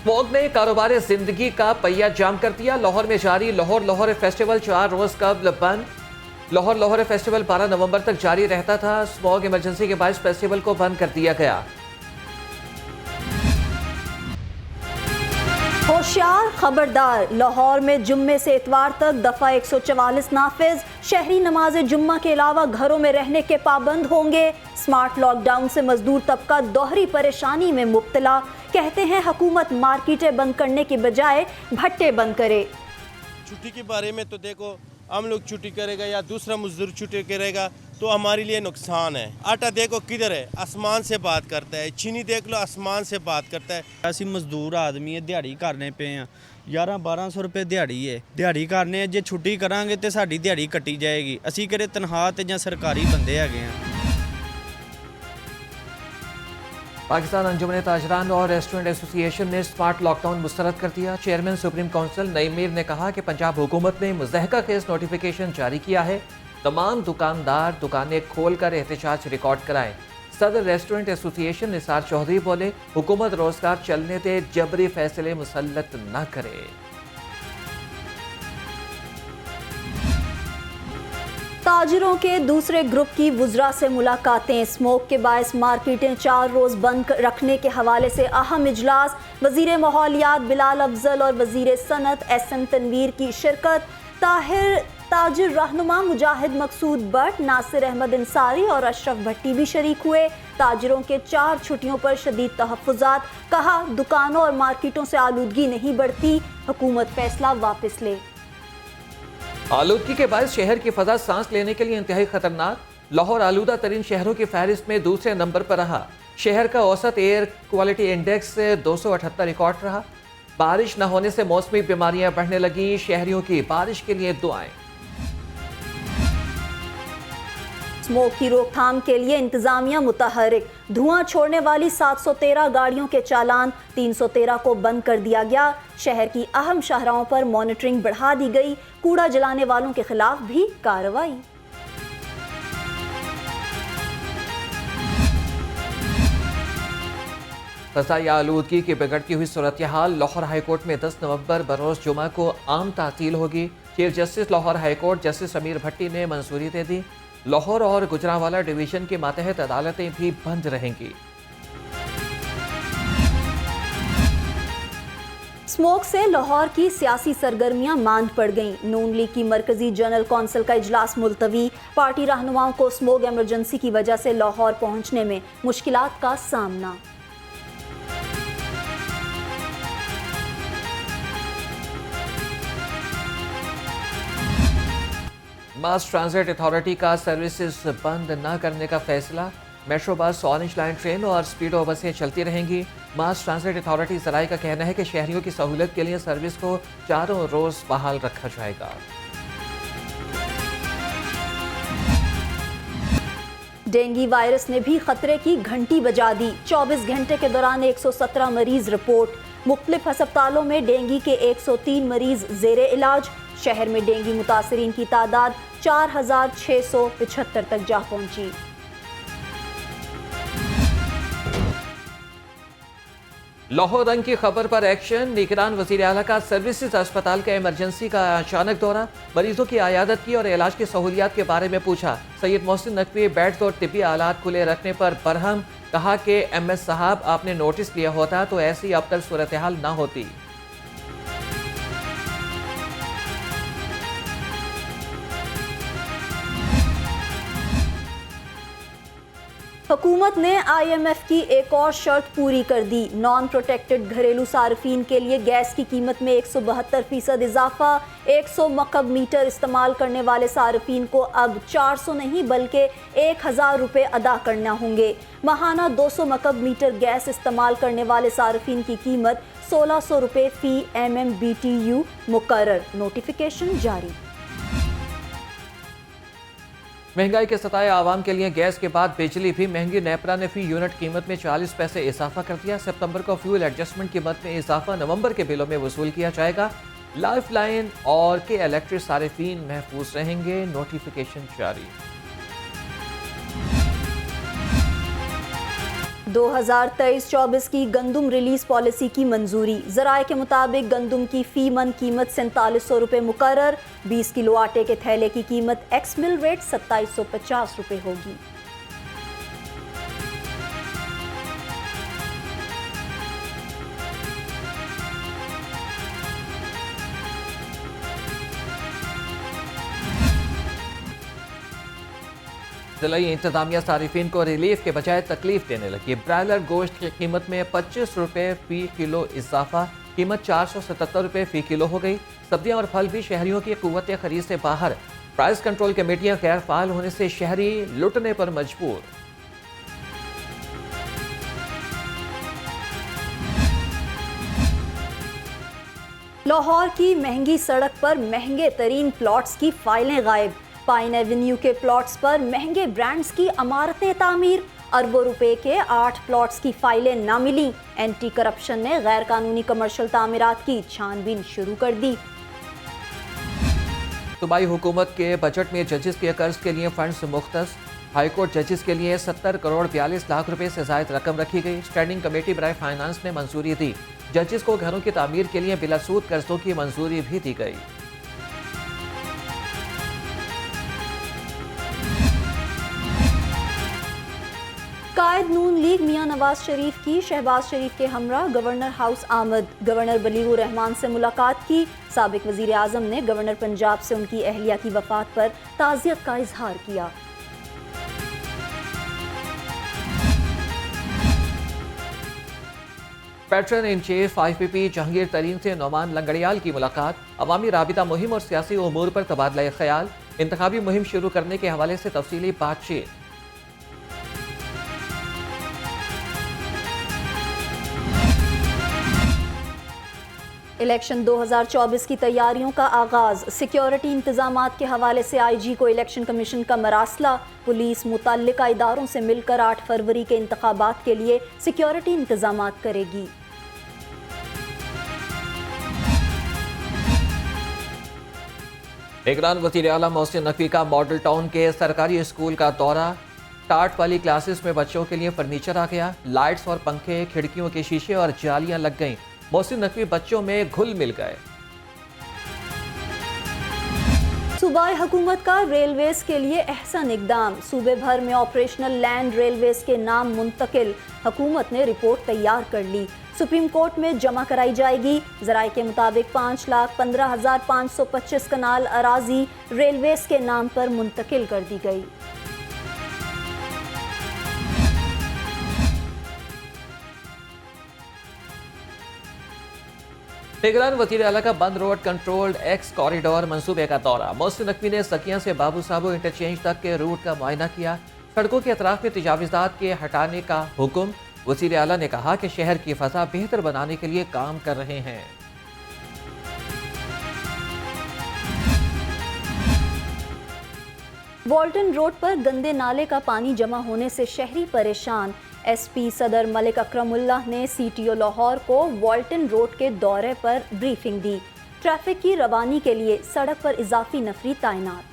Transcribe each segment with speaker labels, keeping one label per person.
Speaker 1: Smog ने कारोबार जिंदगी का पहिया जाम कर दिया। लाहौर में जारी लाहौर फेस्टिवल 4 रोज कबल बंद। लाहौर फेस्टिवल 12 नवंबर तक जारी रहता था। स्मॉग इमरजेंसी के बायस फेस्टिवल को बंद कर दिया गया।
Speaker 2: होशियार खबरदार, लाहौर में जुम्मे से इतवार तक दफा 144 नाफिज। शहरी नमाज जुम्मा के अलावा घरों में रहने के पाबंद होंगे। स्मार्ट लॉकडाउन से मजदूर तबका दोहरी परेशानी में मुब्तला। कहते हैं हुकूमत मार्केटें बंद करने के बजाय भट्टे बंद करे।
Speaker 3: छुट्टी के बारे में तो देखो, हम लोग छुट्टी करेगा या दूसरा मजदूर छुट्टी करेगा तो हमारे लिए नुकसान है। आटा देखो किधर है, आसमान से बात करता है। चीनी देख लो, आसमान से बात करता है।
Speaker 4: ਅਸੀਂ ਮਜ਼ਦੂਰ ਆਦਮੀ ਹੈ, ਦਿਹਾੜੀ ਕਰਨੇ ਪਏ ਆ। 11-1200 ਰੁਪਏ ਦਿਹਾੜੀ ਹੈ। ਦਿਹਾੜੀ ਕਰਨੇ ਜੇ ਛੁੱਟੀ ਕਰਾਂਗੇ ਤੇ ਸਾਡੀ ਦਿਹਾੜੀ ਕੱਟੀ ਜਾਏਗੀ। ਅਸੀਂ ਕਿਹੜੇ ਤਨਖਾਹ ਤੇ ਜਾਂ ਸਰਕਾਰੀ ਬੰਦੇ ਹੈਗੇ ਆ।
Speaker 1: पाकिस्तान अंजुमन ताजरान और रेस्टोरेंट एसोसिएशन ने स्मार्ट लॉकडाउन मुस्तरद कर दिया। Chairman supreme council Naeem Mir ने कहा कि पंजाब हुकूमत ने मुज़हका केस नोटिफिकेशन जारी किया है। तमाम दुकानदार दुकानें खोलकर एहतजाज रिकॉर्ड कराएं। सदर रेस्टोरेंट एसोसिएशन निसार चौधरी बोले, हुकूमत रोजगार चलने दे, जबरी फैसले मुसल्लत न करे।
Speaker 2: ताजिरों के दूसरे ग्रुप की वुज़रा से मुलाकातें। स्मोक के बायस मार्केटें 4 रोज़ बंद रखने के हवाले से अहम इजलास। वज़ीर माहौलियात बिलाल अफजल और वज़ीर सनत SM तनवीर की शिरकत। ताजिर रहनुमा मुजाहिद मकसूद बट, नासिर अहमद अंसारी और अशरफ भट्टी भी शरीक हुए। ताजिरों के 4 छुट्टियों पर शदीद तहफ़्फ़ुज़ात। कहा, दुकानों और मार्केटों से आलूदगी नहीं बढ़ती, हुकूमत फैसला वापस ले।
Speaker 1: आलूदगी के बाद शहर की फजा सांस लेने के लिए इंतहाई खतरनाक। लाहौर आलूदा तरीन शहरों की फहरिस्त में दूसरे नंबर पर रहा। शहर का औसत एयर क्वालिटी इंडेक्स 278 रिकॉर्ड रहा। बारिश न होने से मौसमी बीमारियां बढ़ने लगी। शहरियों की बारिश के लिए दुआएं।
Speaker 2: स्मोक की रोकथाम के लिए इंतजामिया मुतहरिक। धुआं छोड़ने वाली 713 गाड़ियों के चालान, 313 को बंद कर दिया गया। शहर की अहम शाहराहों पर मॉनिटरिंग बढ़ा दी गई। कूड़ा जलाने वालों के खिलाफ भी कार्रवाई।
Speaker 1: फ़ज़ाई आलूदगी की बिगड़ती हुई सूरत हाल। लाहौर हाईकोर्ट में 10 नवंबर बरोज़ जुमा को आम तातील होगी। Chief justice Lahore high court justice अमीर भट्टी ने मंजूरी दे दी। लाहौर और गुजरांवाला डिवीजन के मातहत अदालतें भी बंद रहेंगी।
Speaker 2: स्मोक से लाहौर की सियासी सरगर्मियां मांद पड़ गईं। नून लीग की मरकजी जनरल कौंसिल का इजलास मुलतवी। पार्टी रहनुमाओं को स्मोक इमरजेंसी की वजह से लाहौर पहुंचने में मुश्किलात का सामना।
Speaker 1: मास ट्रांजिट अथॉरिटी का सर्विसेज बंद न करने का फैसला। Metro bus, orange line train और स्पीडो बसें चलती रहेंगी। मास ट्रांजिट अथॉरिटी ज़राए का कहना है कि शहरियों की सहूलत के लिए सर्विस को 4 रोज़ बहाल रखा जाएगा।
Speaker 2: डेंगू वायरस ने भी खतरे की घंटी बजा दी। 24 घंटे के दौरान 117 मरीज रिपोर्ट। मुख्तलिफ अस्पतालों में डेंगू के 103 मरीज जेरे इलाज। शहर में डेंगू मुतासरीन की तादाद 4675 तक जा पहुंची।
Speaker 1: लाहौर रंग की खबर पर एक्शन। निगरान वज़ीर आला का सर्विसेज अस्पताल का इमरजेंसी का अचानक दौरा। मरीजों की आयादत की और इलाज की सहूलियात के बारे में पूछा। सैयद मोहसिन नकवी बेड्स और तिब्बी आलात खुले रखने पर बरहम। कहा कि MS साहब, आपने नोटिस लिया होता तो ऐसी अब तक सूरत हाल ना होती।
Speaker 2: हुकूमत ने IMF की एक और शर्त पूरी कर दी। नॉन प्रोटेक्टेड घरेलू सार्फिन के लिए गैस की कीमत में 172% इजाफा। 100 मकब मीटर इस्तेमाल करने वाले सार्फिन को अब 400 नहीं बल्कि 1000 रुपये अदा करना होंगे। माहाना 200 मकब मीटर गैस इस्तेमाल करने वाले सार्फिन की कीमत 1600 रुपये फी MMBTU मुकर्रर। नोटिफिकेशन जारी।
Speaker 1: महंगाई के सताए आवाम के लिए गैस के बाद बिजली भी महंगी। नेपरा ने फी यूनिट कीमत में 40 पैसे इजाफा कर दिया। सितंबर को फ्यूल एडजस्टमेंट कीमत में इजाफा नवंबर के बिलों में वसूल किया जाएगा। लाइफ लाइन और के इलेक्ट्रिक सारिफीन महफूज रहेंगे। नोटिफिकेशन जारी।
Speaker 2: 2023-24 की गंदुम रिलीज पॉलिसी की मंजूरी। ज़राए के मुताबिक गंदुम की फी मन कीमत 4700 रुपये मुकर्रर। 20 किलो आटे के थैले की कीमत एक्स मिल रेट 2750 रुपये होगी।
Speaker 1: जिलाई इंतजामिया सारिफिन को रिलीफ के बजाय तकलीफ देने लगी। ब्रायलर गोश्त की कीमत में 25 रुपये फी किलो इजाफा, कीमत 477 रुपये फी किलो हो गई। सब्जियां और फल भी शहरियों की कुव्वत खरीद से बाहर। प्राइस कंट्रोल कमेटियां गैर फाल होने से शहरी लुटने पर मजबूर।
Speaker 2: लाहौर की महंगी सड़क पर महंगे तरीन प्लॉट्स की फाइलें गायब। पाइन एवेन्यू के प्लॉट्स पर महंगे ब्रांड्स की इमारतें तामीर। अरबों रुपए के 8 प्लॉट्स की फाइलें ना मिली। एंटी करप्शन ने गैर कानूनी कमर्शियल तामीरात की छानबीन शुरू कर दी।
Speaker 1: सूबाई हुकूमत के बजट में जजेस के कर्ज के लिए फंड्स मुख्तस। हाईकोर्ट जजेस के लिए 70 करोड़ 42 लाख रुपए से जायद रकम रखी गई। स्टैंडिंग कमेटी बराए फाइनेंस ने मंजूरी दी। जजेस को घरों की तामीर के लिए बिलासूद कर्जों की मंजूरी भी दी गई।
Speaker 2: कायद नून लीग मियां नवाज शरीफ की शहबाज शरीफ के हमरा गवर्नर हाउस आमद। गवर्नर बलीगुर रहमान से मुलाकात की। साबिक वजीर आजम ने गवर्नर पंजाब से उनकी अहलिया की वफात पर ताज़ियत का इजहार किया।
Speaker 1: Pattern in chief IPP Jahangir तरीन से नौमान लंगड़ियाल की मुलाकात। अवामी राबिता मुहिम और सियासी उमूर पर तबादला ख्याल। इंतखाबी मुहिम शुरू करने के हवाले से तफसीली बातचीत।
Speaker 2: इलेक्शन 2024 की तैयारियों का आगाज। सिक्योरिटी इंतजामात के हवाले से IG को इलेक्शन कमीशन का मरासला। पुलिस मुतल्लिका इदारों से मिलकर 8 फरवरी के इंतखाबात के लिए सिक्योरिटी इंतजामात करेगी।
Speaker 1: निगरान वज़ीर आला मोहसिन नकवी का मॉडल टाउन के सरकारी स्कूल का दौरा। टाट वाली क्लासेस में बच्चों के लिए फर्नीचर आ गया। लाइट्स और पंखे, खिड़कियों के शीशे और जालियां लग गईं। मोहसिन नकवी बच्चों में घुल मिल गए।
Speaker 2: सूबाई हुकूमत का रेलवेज के लिए अहसन इकदाम। सूबे भर में ऑपरेशनल लैंड रेलवेज के नाम मुंतकिल। हुकूमत ने रिपोर्ट तैयार कर ली। सुप्रीम कोर्ट में जमा कराई जाएगी। ज़राए के मुताबिक 5,15,525 कनाल अराजी रेलवेज के नाम पर मुंतकिल कर दी गई।
Speaker 1: निगरान वज़ीर आला का बंद रोड कंट्रोल्ड एक्स कॉरिडोर मंसूबे का दौरा। मोहसिन नकवी ने सकियां से बाबू साहब इंटरचेंज तक के रूट का मुआयना किया। सड़कों के अतराफ में तजावीज़ात के हटाने का हुक्म। वज़ीर आला ने कहा कि शहर की फ़ज़ा बेहतर बनाने के लिए काम कर रहे हैं।
Speaker 2: वॉल्टन रोड पर गंदे नाले का पानी जमा होने से शहरी परेशान। SP सदर मलिक अकरमुल्लाह ने CTO लाहौर को वॉल्टन रोड के दौरे पर ब्रीफिंग दी। ट्रैफिक की रवानी के लिए सड़क पर इजाफी नफरी तैनात।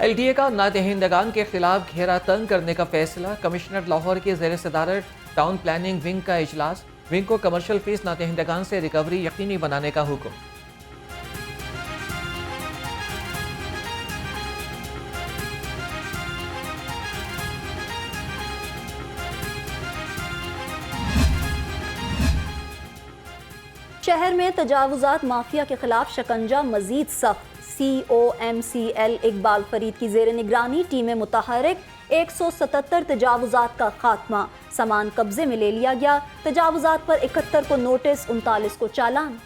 Speaker 1: LDA का नादहिंदगान के खिलाफ घेरा तंग करने का फैसला। कमिश्नर लाहौर के ज़ेर सदारत टाउन प्लानिंग विंग का इजलास। विंग को कमर्शियल फीस नादहिंदगान से रिकवरी यकीनी बनाने का हुक्म।
Speaker 2: शहर में तजावुजात माफिया के खिलाफ शिकंजा मजीद सख्त। COMCL इकबाल फरीद की जेर निगरानी टीमें मुतहरिक। 177 तजावुजात का खात्मा। सामान कब्जे में ले लिया गया। तजावुजात पर 71 को नोटिस, 39 को चालान।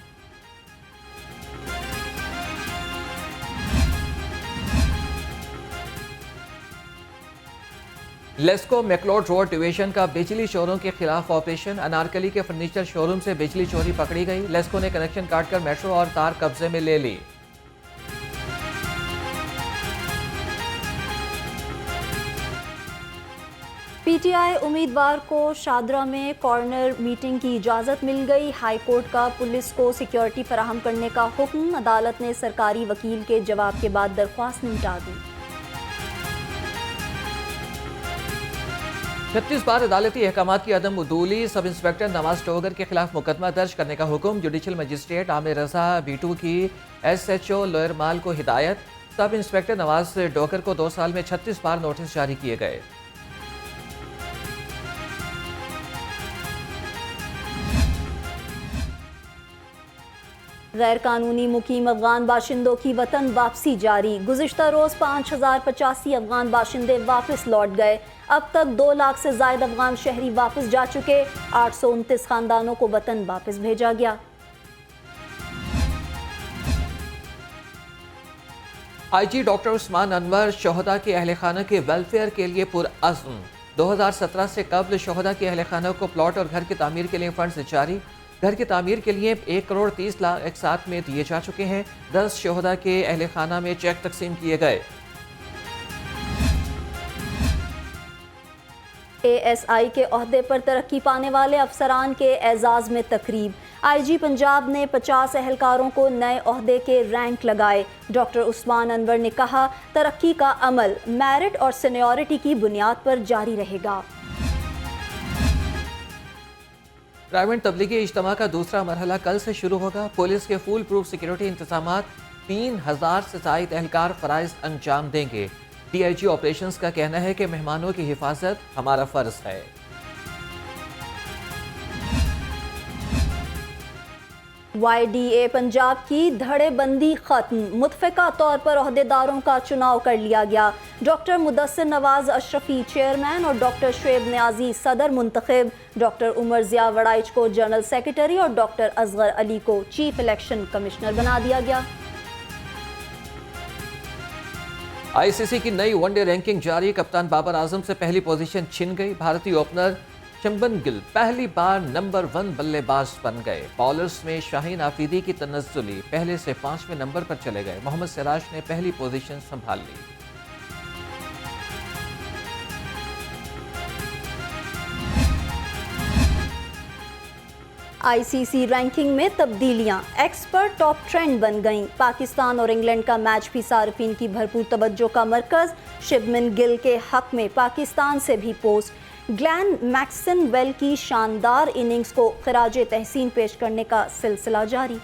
Speaker 1: लेस्को मैक्लोड रोड डिवीजन का बिजली चोरों के खिलाफ ऑपरेशन। अनारकली के फर्नीचर शोरूम से बिजली चोरी पकड़ी गई। लेस्को ने कनेक्शन काटकर मेट्रो और तार कब्जे में ले ली।
Speaker 2: पीटीआई उम्मीदवार को शादरा में कॉर्नर मीटिंग की इजाज़त मिल गई। हाई कोर्ट का पुलिस को सिक्योरिटी फराहम करने का हुक्म। अदालत ने सरकारी वकील के जवाब के बाद दरख्वास्त निपटा दी।
Speaker 1: 36 बार अदालती अहकामात की अदम उदूली। सब इंस्पेक्टर नवाज टोगर के खिलाफ मुकदमा दर्ज करने का हुक्म। जुडिशल मजिस्ट्रेट आमिर रजा बीटू की SHO लोअर माल को हिदायत। सब इंस्पेक्टर नवाज टोगर को 2 साल में 36 बार नोटिस जारी किए गए।
Speaker 2: गैर कानूनी मुकीम अफगान बाशिंदों की वतन वापसी जारी। गुज़िश्ता रोज़ 5085 अफगान बाशिंदे वापस लौट गए। अब तक 2 लाख से ज़ायद अफगान शहरी वापस जा चुके। 829 खानदानों को वतन वापस भेजा गया।
Speaker 1: IG डॉक्टर उस्मान अनवर शोहदा के अहल खाना के वेलफेयर के लिए पुरअज़्म। 2017 से कबल शोहदा के अहल खाना को प्लॉट और घर की तामीर के लिए फंड्स जारी। घर की तामीर के लिए 1 करोड़ 30 लाख एक साथ में दिए जा चुके हैं। 10 शोहदा के अहल खाना में चेक तकसीम किए गए।
Speaker 2: ASI के ओहदे पर तरक्की पाने वाले अफसरान के एजाज़ में तकरीब। IG पंजाब ने 50 एहलकारों को नए ओहदे के रैंक लगाए। डॉक्टर उस्मान अनवर ने कहा, तरक्की का अमल मेरिट और सीनियरिटी की बुनियाद पर जारी रहेगा।
Speaker 1: प्राइवेट तबलीगी इज्तिमा का दूसरा मरहला कल से शुरू होगा। पुलिस के फुल प्रूफ सिक्योरिटी इंतजामात 3000 से ज़ायद एहलकार फ़राइज़ अंजाम देंगे। DIG ऑपरेशंस का कहना है कि मेहमानों की हिफाजत हमारा फ़र्ज है।
Speaker 2: YDA पंजाब की धड़ेबंदी खत्म। मुतफ़िका तौर पर ओहदेदारों का चुनाव कर लिया गया। डॉक्टर मुदस्सिर नवाज अशरफी चेयरमैन और डॉक्टर शुएब न्याजी सदर मुंतखब। डॉक्टर उमर ज़िया वड़ाइच को जनरल सेक्रेटरी और डॉक्टर असगर अली को चीफ इलेक्शन कमिश्नर बना दिया गया।
Speaker 1: ICC की नई वनडे रैंकिंग जारी। कप्तान बाबर आजम से पहली पोजीशन छिन गई। भारतीय ओपनर शुभमन गिल पहली बार नंबर 1 बल्लेबाज बन गए। बॉलर्स में शाहीन आफरीदी की तनज़्ज़ुली पहले से 5वें नंबर पर चले गए। मोहम्मद सिराज ने पहली पोजीशन संभाल ली।
Speaker 2: ICC रैंकिंग में तब्दीलियां। एक्सपर्ट टॉप ट्रेंड बन गईं। पाकिस्तान और इंग्लैंड का मैच भी सार्फिन की भरपूर तवज्जो का मरकज। शुभमन गिल के हक में पाकिस्तान से भी पोस्ट। ग्लेन मैक्सवेल की शानदार इनिंग्स को खिराजे तहसीन पेश करने का सिलसिला जारी।